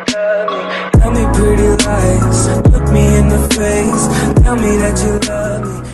Tell me pretty lies, look me in the face, tell me that you love me.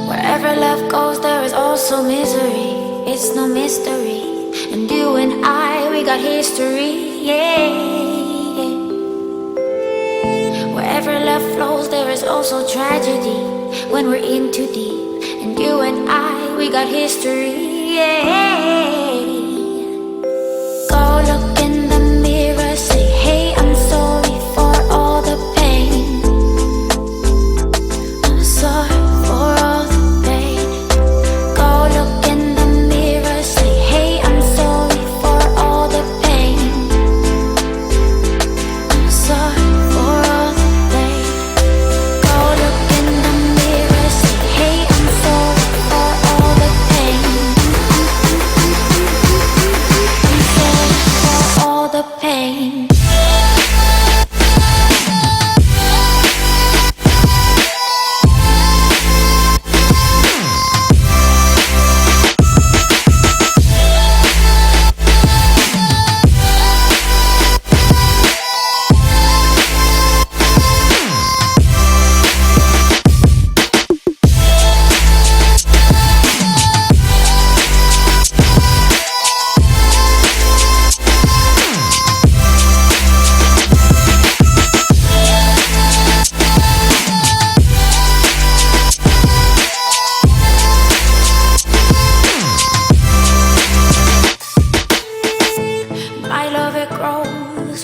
Wherever love goes, there is also misery. It's no mystery. And you and I, we got history, yeah. Wherever love flows, there is also tragedy. When we're in too deep. And you and I, we got history, yeah. Go look in the mirror, say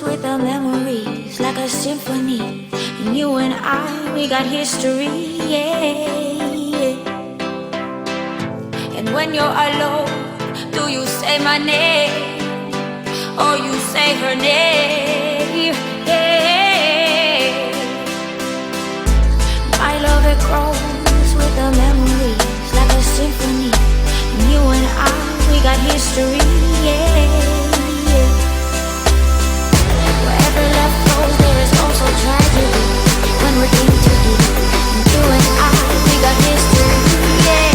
with the memories like a symphony. And you and I, we got history, yeah. And when you're alone, do you say my name or you say her name? Yeah. My love, it grows with the memories like a symphony. And you and I, we got history, yeah. Wherever love goes, there is also tragedy. When we're in too deep, and you and I, we got history, yeah.